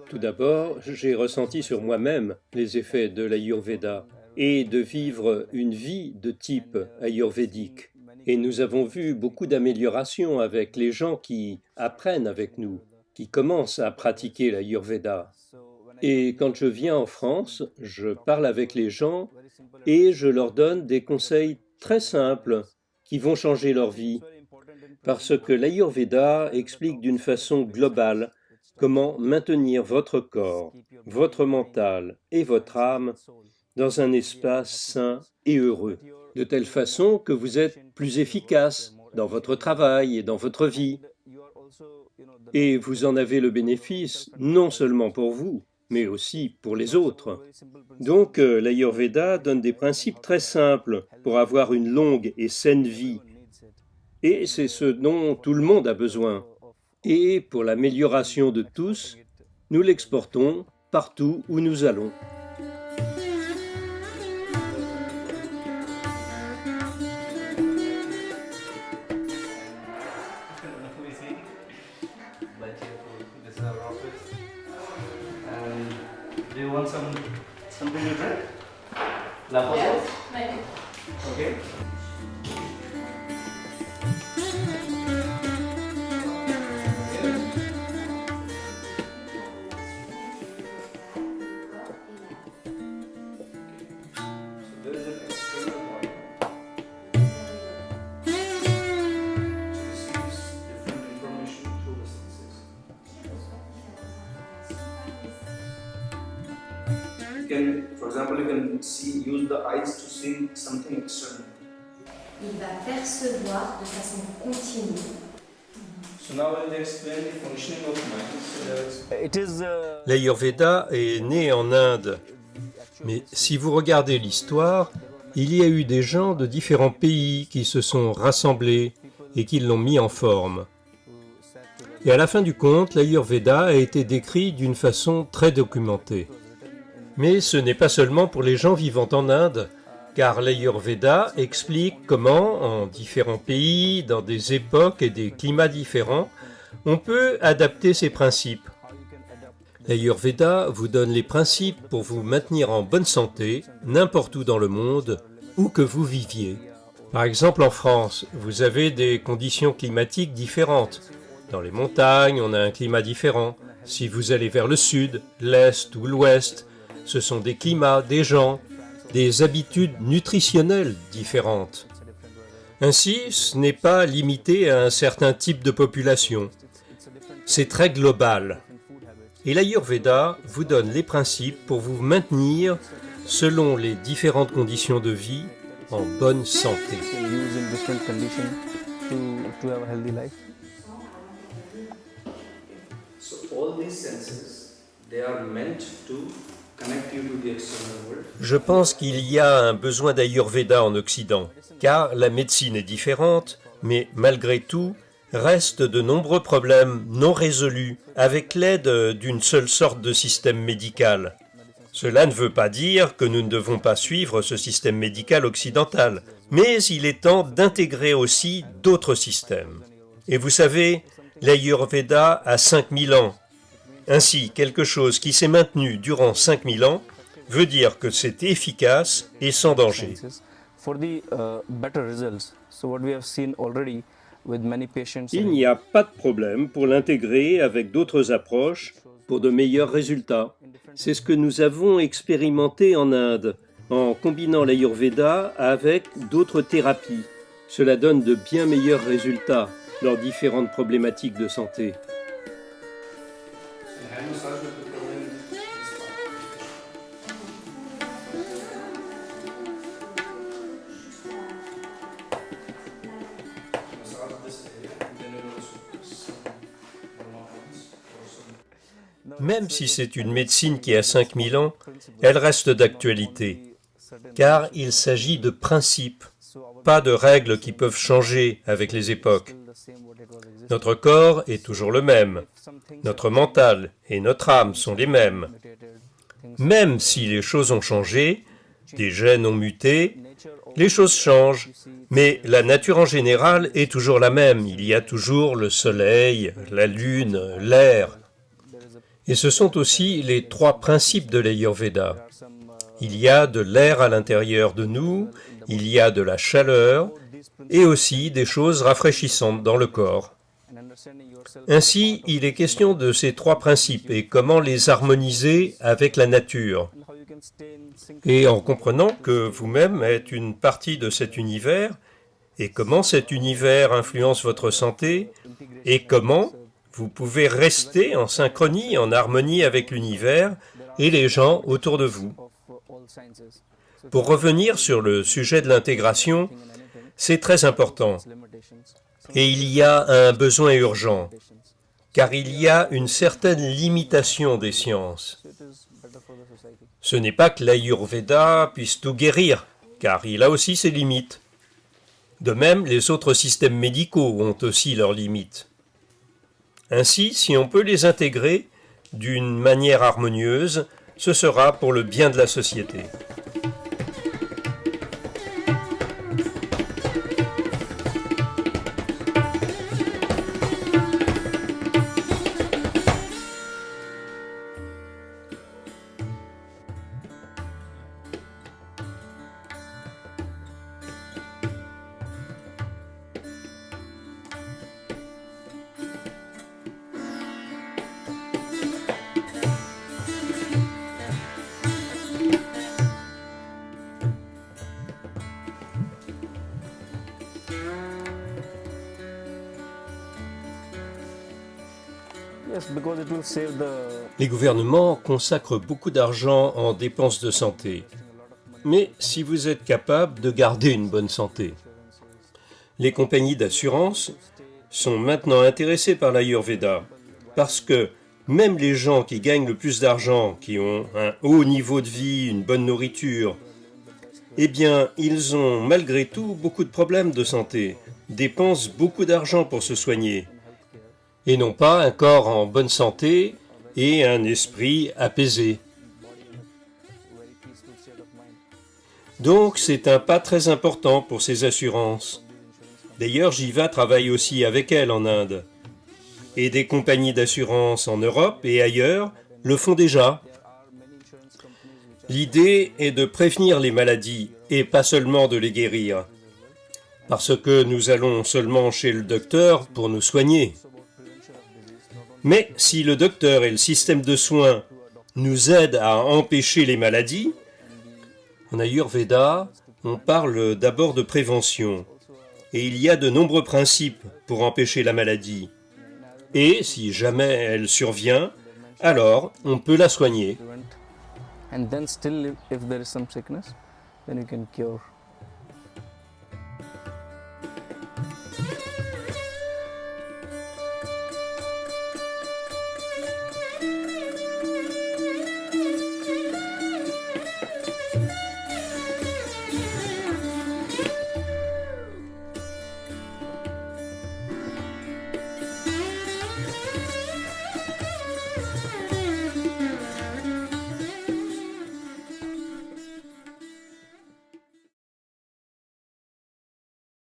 Tout d'abord, j'ai ressenti sur moi-même les effets de l'Ayurveda et de vivre une vie de type ayurvédique. Et nous avons vu beaucoup d'améliorations avec les gens qui apprennent avec nous, qui commencent à pratiquer l'Ayurveda. Et quand je viens en France, je parle avec les gens et je leur donne des conseils très simples qui vont changer leur vie. Parce que l'Ayurveda explique d'une façon globale comment maintenir votre corps, votre mental et votre âme dans un espace sain et heureux, de telle façon que vous êtes plus efficace dans votre travail et dans votre vie. Et vous en avez le bénéfice non seulement pour vous, mais aussi pour les autres. Donc l'Ayurveda donne des principes très simples pour avoir une longue et saine vie. Et c'est ce dont tout le monde a besoin. Et pour l'amélioration de tous, nous l'exportons partout où nous allons. Do you want something to drink? La posso? Yes, maybe. Okay. So there is an external body which receives different information through the senses. For example, you can use the eyes to see something external. Il va percevoir de façon continue. So now when they explain the functioning of mind, so there's L'Ayurveda est né en Inde, mais si vous regardez l'histoire, il y a eu des gens de différents pays qui se sont rassemblés et qui l'ont mis en forme. Et à la fin du compte, l'Ayurveda a été décrit d'une façon très documentée. Mais ce n'est pas seulement pour les gens vivant en Inde, car l'Ayurveda explique comment, en différents pays, dans des époques et des climats différents, on peut adapter ces principes. L'Ayurveda vous donne les principes pour vous maintenir en bonne santé, n'importe où dans le monde, où que vous viviez. Par exemple, en France, vous avez des conditions climatiques différentes. Dans les montagnes, on a un climat différent. Si vous allez vers le sud, l'est ou l'ouest, ce sont des climats, des gens, des habitudes nutritionnelles différentes. Ainsi, ce n'est pas limité à un certain type de population. C'est très global. Et l'Ayurveda vous donne les principes pour vous maintenir, selon les différentes conditions de vie, en bonne santé. used in different conditions to have a healthy life. So all these senses, they are meant to connect you to the external world. Je pense qu'il y a un besoin d'Ayurveda en Occident, car la médecine est différente, mais malgré tout, restent de nombreux problèmes non résolus avec l'aide d'une seule sorte de système médical. Cela ne veut pas dire que nous ne devons pas suivre ce système médical occidental, mais il est temps d'intégrer aussi d'autres systèmes. Et vous savez, l'Ayurveda a 5000 ans. Ainsi, quelque chose qui s'est maintenu durant 5000 ans veut dire que c'est efficace et sans danger. For the better results. So what we have seen already with many patients. Il n'y a pas de problème pour l'intégrer avec d'autres approches pour de meilleurs résultats. C'est ce que nous avons expérimenté en Inde, en combinant l'Ayurveda avec d'autres thérapies. Cela donne de bien meilleurs résultats dans différentes problématiques de santé. Même si c'est une médecine qui a 5000 ans, elle reste d'actualité, car il s'agit de principes, pas de règles qui peuvent changer avec les époques. Notre corps est toujours le même, notre mental et notre âme sont les mêmes. Même si les choses ont changé, des gènes ont muté, les choses changent, mais la nature en général est toujours la même. Il y a toujours le soleil, la lune, l'air. Et ce sont aussi les 3 principes de l'Ayurveda. Il y a de l'air à l'intérieur de nous, il y a de la chaleur et aussi des choses rafraîchissantes dans le corps. Ainsi, il est question de ces 3 principes et comment les harmoniser avec la nature. Et en comprenant que vous-même êtes une partie de cet univers, et comment cet univers influence votre santé, et comment vous pouvez rester en synchronie, en harmonie avec l'univers et les gens autour de vous. Pour revenir sur le sujet de l'intégration, c'est très important. Et il y a un besoin urgent, car il y a une certaine limitation des sciences. Ce n'est pas que l'Ayurveda puisse tout guérir, car il a aussi ses limites. De même, les autres systèmes médicaux ont aussi leurs limites. Ainsi, si on peut les intégrer d'une manière harmonieuse, ce sera pour le bien de la société. Les gouvernements consacrent beaucoup d'argent en dépenses de santé. Mais si vous êtes capable de garder une bonne santé, les compagnies d'assurance sont maintenant intéressées par l'Ayurveda parce que même les gens qui gagnent le plus d'argent, qui ont un haut niveau de vie, une bonne nourriture, eh bien, ils ont malgré tout beaucoup de problèmes de santé, dépensent beaucoup d'argent pour se soigner, et non pas un corps en bonne santé et un esprit apaisé. Donc, c'est un pas très important pour ces assurances. D'ailleurs, Jiva travaille aussi avec elles en Inde. Et des compagnies d'assurance en Europe et ailleurs le font déjà. L'idée est de prévenir les maladies et pas seulement de les guérir. Parce que nous allons seulement chez le docteur pour nous soigner. Mais si le docteur et le système de soins nous aident à empêcher les maladies, en Ayurveda, on parle d'abord de prévention. Et il y a de nombreux principes pour empêcher la maladie. Et si jamais elle survient, alors on peut la soigner. And then still if there is some sickness, then you can cure.